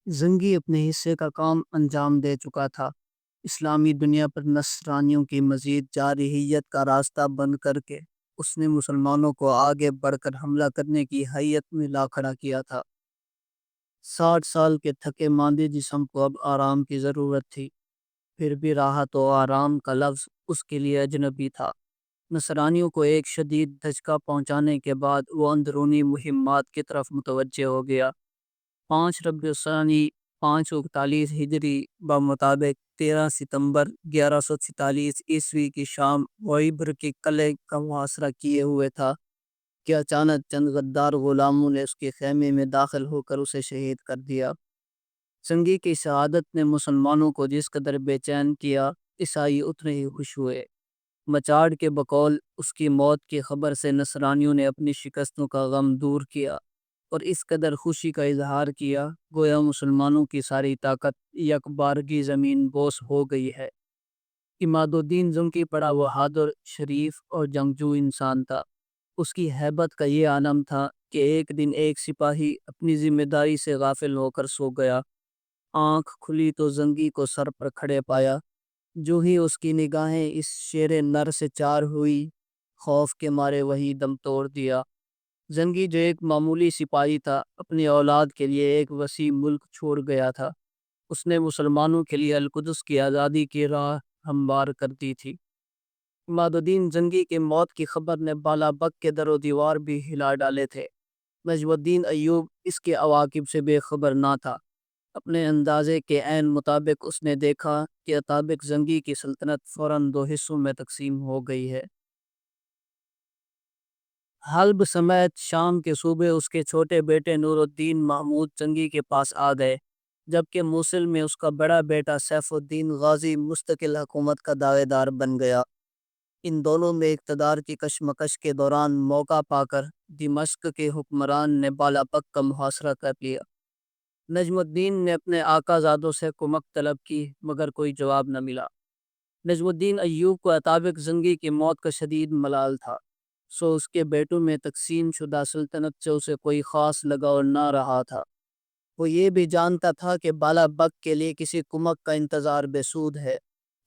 زنگی اپنے حصے کا کام انجام دے چکا تھا۔ اسلامی دنیا پر نصرانیوں کی مزید جارحیت کا راستہ بند کر کے اس نے مسلمانوں کو آگے بڑھ کر حملہ کرنے کی حیت میں لا کھڑا کیا تھا۔ 60 سال کے تھکے ماندے جسم کو اب آرام کی ضرورت تھی، پھر بھی راحت و آرام کا لفظ اس کے لیے اجنبی تھا۔ نصرانیوں کو ایک شدید دھچکا پہنچانے کے بعد وہ اندرونی مہمات کی طرف متوجہ ہو گیا۔ 5 ربیع الثانی 541 ہجری بمطابق 13 ستمبر 1146 عیسوی کی شام وعیبر کے قلعے کا محاصرہ کیے ہوئے تھا کہ اچانک چند غدار غلاموں نے اس کے خیمے میں داخل ہو کر اسے شہید کر دیا۔ زنگی کی شہادت نے مسلمانوں کو جس قدر بے چین کیا، عیسائی اتنے ہی خوش ہوئے۔ مچاڑ کے بقول اس کی موت کی خبر سے نصرانیوں نے اپنی شکستوں کا غم دور کیا اور اس قدر خوشی کا اظہار کیا گویا مسلمانوں کی ساری طاقت یک بارگی زمین بوس ہو گئی ہے۔ عماد الدین زنگی بڑا بہادر، شریف اور جنگجو انسان تھا۔ اس کی ہیبت کا یہ عالم تھا کہ ایک دن ایک سپاہی اپنی ذمہ داری سے غافل ہو کر سو گیا۔ آنکھ کھلی تو زنگی کو سر پر کھڑے پایا۔ جو ہی اس کی نگاہیں اس شیر نر سے چار ہوئی، خوف کے مارے وہی دم توڑ دیا۔ زنگی جو ایک معمولی سپاہی تھا، اپنی اولاد کے لیے ایک وسیع ملک چھوڑ گیا تھا۔ اس نے مسلمانوں کے لیے القدس کی آزادی کی راہ ہموار کر دی تھی۔ عماد الدین زنگی کی موت کی خبر نے بالا بک کے در و دیوار بھی ہلا ڈالے تھے۔ نجم الدین ایوب اس کے عواقب سے بے خبر نہ تھا۔ اپنے اندازے کے عین مطابق اس نے دیکھا کہ اطابق زنگی کی سلطنت فوراً 2 حصوں میں تقسیم ہو گئی ہے۔ حلب سمیت شام کے صوبے اس کے چھوٹے بیٹے نور الدین محمود زنگی کے پاس آ گئے، جبکہ موصل میں اس کا بڑا بیٹا سیف الدین غازی مستقل حکومت کا دعوے دار بن گیا۔ ان دونوں میں اقتدار کی کشمکش کے دوران موقع پا کر دمشق کے حکمران نے بالا بک کا محاصرہ کر لیا۔ نجم الدین نے اپنے آقا زادوں سے کمک طلب کی مگر کوئی جواب نہ ملا۔ نجم الدین ایوب کو اطابق زنگی کی موت کا شدید ملال تھا، سو اس کے بیٹوں میں تقسیم شدہ سلطنت سے اسے کوئی خاص لگاؤ نہ رہا تھا۔ وہ یہ بھی جانتا تھا کہ بالا بک کے لیے کسی کمک کا انتظار بے سود ہے،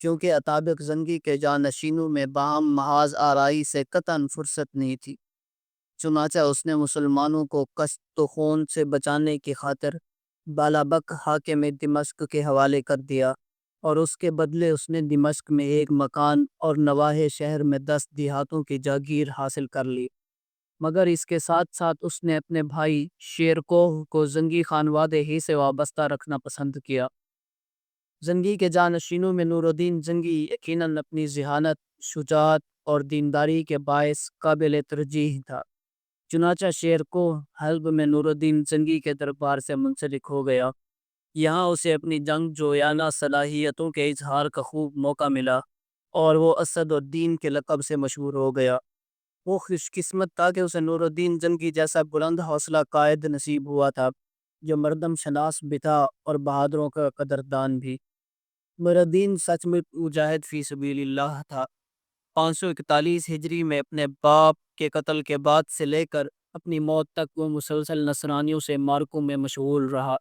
کیونکہ اطابق زنگی کے جانشینوں میں باہم محاذ آرائی سے قطعاً فرصت نہیں تھی۔ چنانچہ اس نے مسلمانوں کو قسط و خون سے بچانے کی خاطر بالا بک حاکم دمشق کے حوالے کر دیا اور اس کے بدلے اس نے دمشق میں ایک مکان اور نواحِ شہر میں 10 دیہاتوں کی جاگیر حاصل کر لی، مگر اس کے ساتھ ساتھ اس نے اپنے بھائی شیر کوہ کو زنگی خانوادے ہی سے وابستہ رکھنا پسند کیا۔ زنگی کے جانشینوں میں نور الدین زنگی یقیناً اپنی ذہانت، شجاعت اور دینداری کے باعث قابل ترجیح تھا۔ چنانچہ شیر کوہ حلب میں نور الدین زنگی کے دربار سے منسلک ہو گیا۔ یہاں اسے اپنی جنگ جویانہ صلاحیتوں کے اظہار کا خوب موقع ملا اور وہ اسد الدین کے لقب سے مشہور ہو گیا۔ وہ خوش قسمت تھا کہ اسے نور الدین زنگی جیسا بلند حوصلہ قائد نصیب ہوا تھا، جو مردم شناس بھی تھا اور بہادروں کا قدردان بھی۔ نور الدین سچ میں مجاہد فی سبیل اللہ تھا۔ 541 ہجری میں اپنے باپ کے قتل کے بعد سے لے کر اپنی موت تک وہ مسلسل نصرانیوں سے معرکوں میں مشغول رہا۔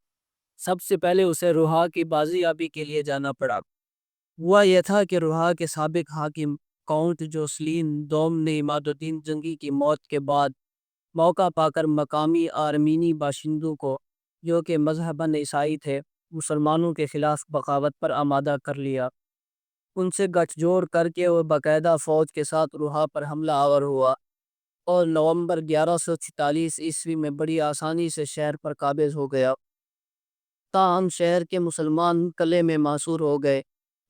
سب سے پہلے اسے روہا کی بازیابی کے لیے جانا پڑا۔ ہوا یہ تھا کہ روہا کے سابق حاکم کاؤنٹ جوسلین دوم نے عماد الدین زنگی کی موت کے بعد موقع پا کر مقامی آرمینی باشندوں کو، جو کہ مذہباً عیسائی تھے، مسلمانوں کے خلاف بغاوت پر آمادہ کر لیا۔ ان سے گٹھ جوڑ کر کے وہ باقاعدہ فوج کے ساتھ روہا پر حملہ آور ہوا اور نومبر 1146 عیسوی میں بڑی آسانی سے شہر پر قابض ہو گیا۔ تاہم شہر کے مسلمان قلعے میں محصور ہو گئے،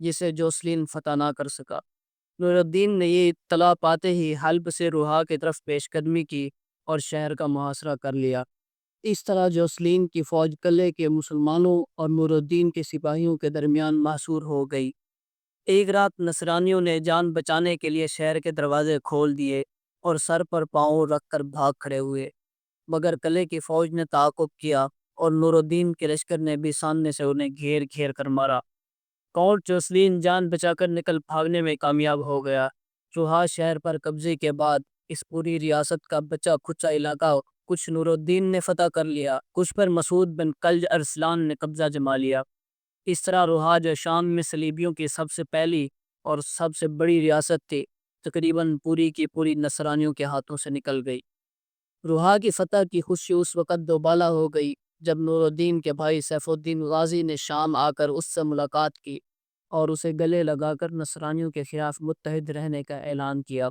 جسے جوسلین فتح نہ کر سکا۔ نور الدین نے یہ اطلاع پاتے ہی حلب سے روہا کی طرف پیش قدمی کی اور شہر کا محاصرہ کر لیا۔ اس طرح جوسلین کی فوج قلعے کے مسلمانوں اور نور الدین کے سپاہیوں کے درمیان محصور ہو گئی۔ ایک رات نصرانیوں نے جان بچانے کے لیے شہر کے دروازے کھول دیے اور سر پر پاؤں رکھ کر بھاگ کھڑے ہوئے، مگر قلعے کی فوج نے تعاقب کیا اور نور الدین کے لشکر نے بھی سامنے سے انہیں گھیر گھیر کر مارا۔ کاؤنٹ جوسلین جان بچا کر نکل بھاگنے میں کامیاب ہو گیا۔ روہا شہر پر قبضے کے بعد اس پوری ریاست کا بچا کھچا علاقہ کچھ نور الدین نے فتح کر لیا، کچھ پر مسعود بن کلج ارسلان نے قبضہ جما لیا۔ اس طرح روحا جو شام میں صلیبیوں کی سب سے پہلی اور سب سے بڑی ریاست تھی، تقریباً پوری کی پوری نصرانیوں کے ہاتھوں سے نکل گئی۔ روحا کی فتح کی خوشی اس وقت دوبالا ہو گئی جب نور الدین کے بھائی سیف الدین غازی نے شام آ کر اس سے ملاقات کی اور اسے گلے لگا کر نصرانیوں کے خلاف متحد رہنے کا اعلان کیا۔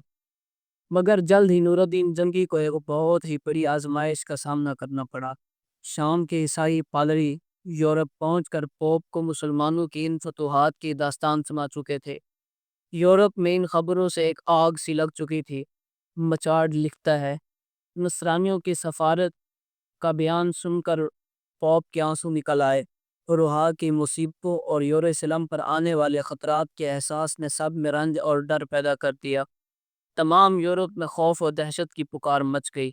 مگر جلد ہی نور الدین جنگی کو ایک بہت ہی بڑی آزمائش کا سامنا کرنا پڑا۔ شام کے عیسائی پادری یورپ پہنچ کر پوپ کو مسلمانوں کی ان فتوحات کی داستان سنا چکے تھے۔ یورپ میں ان خبروں سے ایک آگ سی لگ چکی تھی۔ مچارڈ لکھتا ہے، نصرانیوں کی سفارت کا بیان سن کر پوپ کے آنسو نکل آئے۔ روحا کی مصیبتوں اور یروشلم پر آنے والے خطرات کے احساس نے سب میں رنج اور ڈر پیدا کر دیا۔ تمام یورپ میں خوف اور دہشت کی پکار مچ گئی۔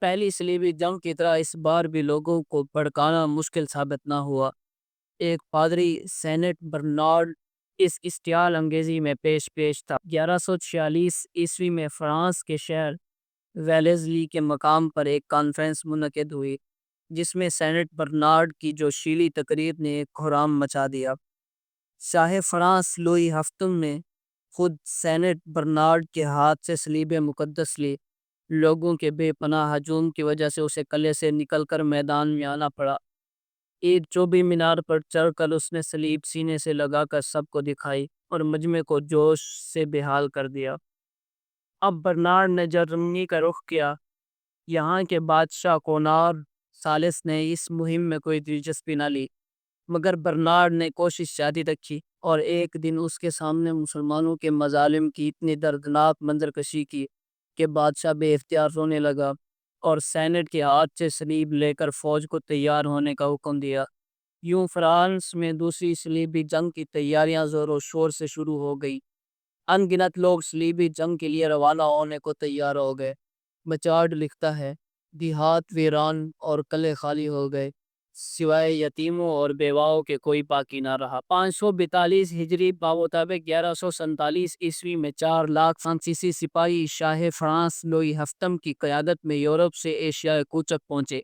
پہلی صلیبی جنگ کی طرح اس بار بھی لوگوں کو بھڑکانا مشکل ثابت نہ ہوا۔ ایک پادری سینٹ برنارڈ اس اشتعال انگیزی میں پیش تھا۔ 1146 عیسوی میں فرانس کے شہر ویلیزلی کے مقام پر ایک کانفرنس منعقد ہوئی جس میں سینٹ برنارڈ کی جوشیلی تقریر نے ایک کہرام مچا دیا۔ شاہ فرانس لوئی ہفتم نے خود سینٹ برنارڈ کے ہاتھ سے صلیب مقدس لی۔ لوگوں کے بے پناہ ہجوم کی وجہ سے اسے قلعے سے نکل کر میدان میں آنا پڑا۔ ایک چوبی مینار پر چڑھ کر اس نے صلیب سینے سے لگا کر سب کو دکھائی اور مجمع کو جوش سے بحال کر دیا۔ اب برنارڈ نے جرمنی کا رخ کیا۔ یہاں کے بادشاہ کونراڈ ثالث نے اس مہم میں کوئی دلچسپی نہ لی، مگر برنارڈ نے کوشش جاری رکھی اور ایک دن اس کے سامنے مسلمانوں کے مظالم کی اتنی دردناک منظرکشی کی کہ بادشاہ بے اختیار رونے لگا اور سینٹ کے ہاتھ سے صلیب لے کر فوج کو تیار ہونے کا حکم دیا۔ یوں فرانس میں دوسری صلیبی جنگ کی تیاریاں زور و شور سے شروع ہو گئی۔ ان گنت لوگ صلیبی جنگ کے لیے روانہ ہونے کو تیار ہو گئے۔ مچارڈ لکھتا ہے، دیہات ویران اور قلعے خالی ہو گئے، سوائے یتیموں اور بیواؤں کے کوئی باقی نہ رہا۔ 542 ہجری بمطابق 1147 عیسوی میں 4 لاکھ فرانسیسی سپاہی شاہ فرانس لوئی ہفتم کی قیادت میں یورپ سے ایشیا کوچک پہنچے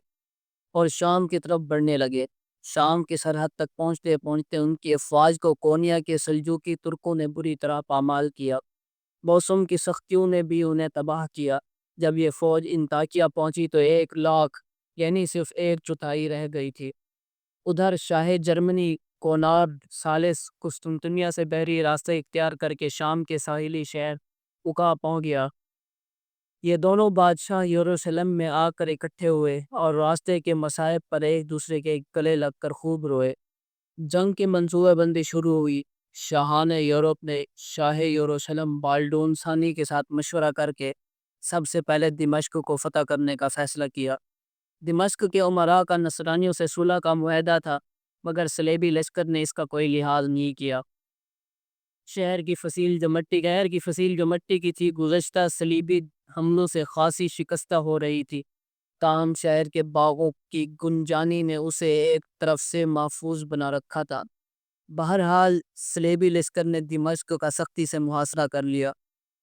اور شام کی طرف بڑھنے لگے۔ شام کی سرحد تک پہنچتے پہنچتے ان کی افواج کو کونیا کے سلجوقی ترکوں نے بری طرح پامال کیا۔ موسم کی سختیوں نے بھی انہیں تباہ کیا۔ جب یہ فوج انطاکیہ پہنچی تو 1 لاکھ یعنی صرف 1/4 رہ گئی تھی۔ ادھر شاہ جرمنی کونراڈ ثالث قسطنطنیہ سے بحری راستہ اختیار کر کے شام کے ساحلی شہر اوکا پہنچ گیا۔ یہ دونوں بادشاہ یروشلم میں آ کر اکٹھے ہوئے اور راستے کے مصائب پر ایک دوسرے کے گلے لگ کر خوب روئے۔ جنگ کی منصوبہ بندی شروع ہوئی۔ شاہان یورپ نے شاہ یروشلم بالڈون ثانی کے ساتھ مشورہ کر کے سب سے پہلے دمشق کو فتح کرنے کا فیصلہ کیا۔ دمشق کے امراء کا نصرانیوں سے صلح کا معاہدہ تھا، مگر صلیبی لشکر نے اس کا کوئی لحاظ نہیں کیا۔ شہر کی فصیل جو مٹی کی تھی، گزشتہ صلیبی حملوں سے خاصی شکستہ ہو رہی تھی، تاہم شہر کے باغوں کی گنجانی نے اسے ایک طرف سے محفوظ بنا رکھا تھا۔ بہرحال صلیبی لشکر نے دمشق کا سختی سے محاصرہ کر لیا۔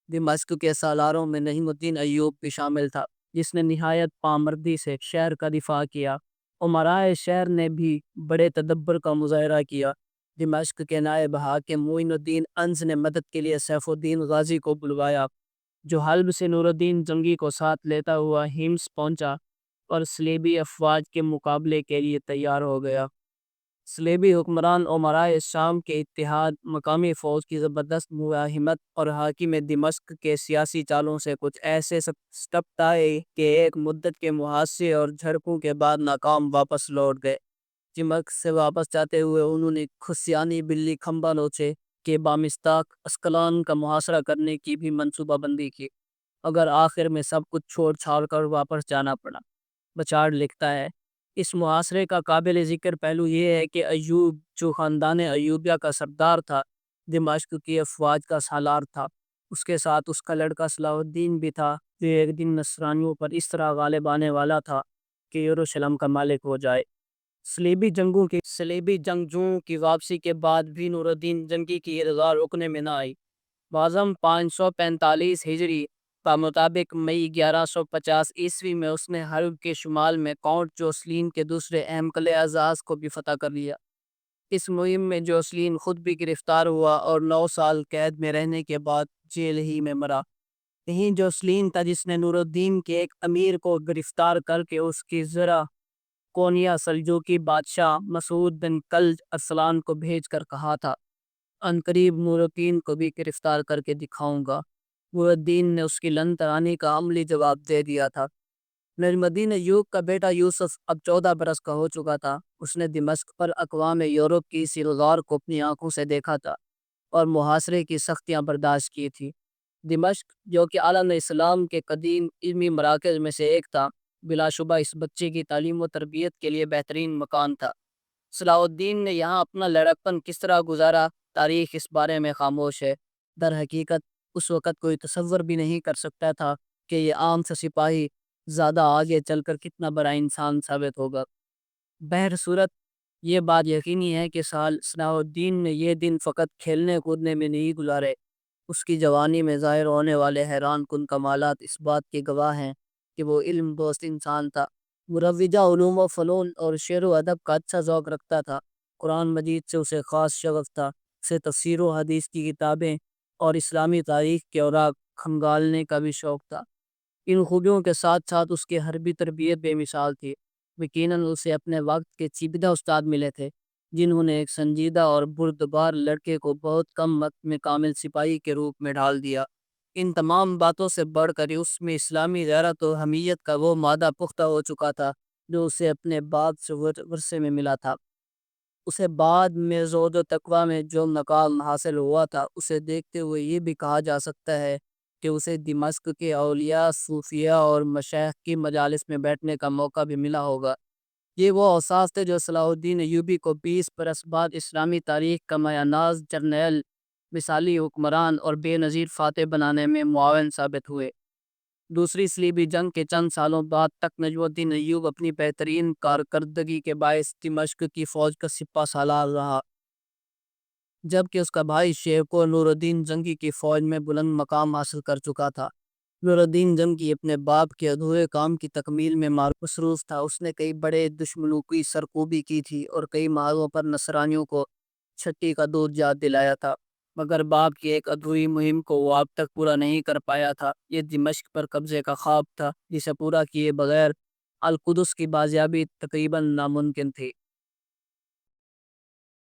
دمشق کے سالاروں میں نعیم الدین ایوب بھی شامل تھا، جس نے نہایت پامردی سے شہر کا دفاع کیا۔ امرائے شہر نے بھی بڑے تدبر کا مظاہرہ کیا۔ دمشق کے نائب حاکم معین الدین انز نے مدد کے لیے سیف الدین غازی کو بلوایا، جو حلب سے نور الدین جنگی کو ساتھ لیتا ہوا ہمس پہنچا اور صلیبی افواج کے مقابلے کے لیے تیار ہو گیا۔ صلیبی حکمران امرائے شام کے اتحاد، مقامی فوج کی زبردست مزاحمت اور حاکم دمشق کے سیاسی چالوں سے کچھ ایسے سٹپٹ آئے کہ ایک مدت کے محاصرے اور جھڑپوں کے بعد ناکام واپس لوٹ گئے۔ دمشق سے واپس جاتے ہوئے انہوں نے خسیانی بلی کھمبا نوچے کے بامستاق اسکلان کا محاصرہ کرنے کی بھی منصوبہ بندی کی، اگر آخر میں سب کچھ چھوڑ چھاڑ کر واپس جانا پڑا۔ بچارڈ لکھتا ہے، اس محاصرے کا قابل ذکر پہلو یہ ہے کہ ایوب، جو خاندان ایوبیہ کا سردار تھا، دمشق کی افواج کا سالار تھا۔ اس کے ساتھ اس کا لڑکا صلاح الدین بھی تھا، جو ایک دن نصرانیوں پر اس طرح غالب آنے والا تھا کہ یروشلم کا مالک ہو جائے۔ صلیبی جنگجوؤں کی واپسی کے بعد بھی نور الدین جنگی کی ارغار رکنے میں نہ آئی۔ بعزم 545 ہجری بمطابق مئی 1150 میں اس نے حلب کے شمال میں کاؤنٹ جوسلین کے دوسرے اہم قلعے اعزاز کو بھی فتح کر لیا۔ اس مہم میں جوسلین خود بھی گرفتار ہوا اور 9 سال قید میں رہنے کے بعد جیل ہی میں مرا۔ یہیں جوسلین تھا جس نے نور الدین کے ایک امیر کو گرفتار کر کے اس کی زرہ کونیا سلجوقی بادشاہ مسعود بن کلج ارسلان کو بھیج کر کہا تھا، عنقریب نور الدین کو بھی گرفتار کر کے دکھاؤں گا۔ نور الدین نے اس کی لن ترانی کا عملی جواب دے دیا تھا۔ نجم الدین ایوب کا بیٹا یوسف اب 14 برس کا ہو چکا تھا۔ اس نے دمشق پر اقوام یورپ کی سلغار کو اپنی آنکھوں سے دیکھا تھا اور محاصرے کی سختیاں برداشت کی تھی۔ دمشق جو کہ عالم اسلام کے قدیم علمی مراکز میں سے ایک تھا، بلا شبہ اس بچے کی تعلیم و تربیت کے لیے بہترین مکان تھا۔ صلاح الدین نے یہاں اپنا لڑکپن کس طرح گزارا، تاریخ اس بارے میں خاموش ہے۔ در حقیقت اس وقت کوئی تصور بھی نہیں کر سکتا تھا کہ یہ عام سا سپاہی زیادہ آگے چل کر کتنا بڑا انسان ثابت ہوگا۔ بہر صورت یہ بات یقینی ہے کہ صلاح الدین نے یہ دن فقط کھیلنے کودنے میں نہیں گزارے۔ اس کی جوانی میں ظاہر ہونے والے حیران کن کمالات اس بات کے گواہ ہیں کہ وہ علم دوست انسان تھا، مروجہ علوم و فنون اور شعر و ادب کا اچھا ذوق رکھتا تھا۔ قرآن مجید سے اسے خاص شغف تھا، اسے تفسیر و حدیث کی کتابیں اور اسلامی تاریخ کے اوراق کھنگالنے کا بھی شوق تھا۔ ان خوبیوں کے ساتھ ساتھ اس کی حربی تربیت بے مثال تھی۔ یقیناً اسے اپنے وقت کے چیدہ استاد ملے تھے جنہوں نے ایک سنجیدہ اور بردبار لڑکے کو بہت کم وقت میں کامل سپاہی کے روپ میں ڈھال دیا۔ ان تمام باتوں سے بڑھ کر اس میں اسلامی غیرت و حمیت کا وہ مادہ پختہ ہو چکا تھا جو اسے اپنے باپ سے ورثے میں ملا تھا۔ اسے بعد میں زہد و تقویٰ میں جو مقام حاصل ہوا تھا، اسے دیکھتے ہوئے یہ بھی کہا جا سکتا ہے کہ اسے دمشق کے اولیاء، صوفیاء اور مشائخ کی مجالس میں بیٹھنے کا موقع بھی ملا ہوگا۔ یہ وہ اوصاف تھے جو صلاح الدین ایوبی کو 20 برس بعد اسلامی تاریخ کا مایہ ناز جرنیل، مثالی حکمران اور بے نظیر فاتح بنانے میں معاون ثابت ہوئے۔ دوسری صلیبی جنگ کے چند سالوں بعد تک نجم الدین ایوب اپنی بہترین کارکردگی کے باعث دمشق کی فوج کا سپہ سالار رہا، جبکہ اس کا بھائی شیرکو نور الدین جنگی کی فوج میں بلند مقام حاصل کر چکا تھا۔ نور الدین جنگی اپنے باپ کے ادھورے کام کی تکمیل میں مصروف تھا۔ اس نے کئی بڑے دشمنوں کی سرکوبی کی تھی اور کئی ماروں پر نصرانیوں کو چھٹی کا دودھ یاد دلایا تھا، مگر باپ کی ایک ادھوری مہم کو وہ اب تک پورا نہیں کر پایا تھا۔ یہ دمشق پر قبضے کا خواب تھا جسے پورا کیے بغیر القدس کی بازیابی تقریباً ناممکن تھی۔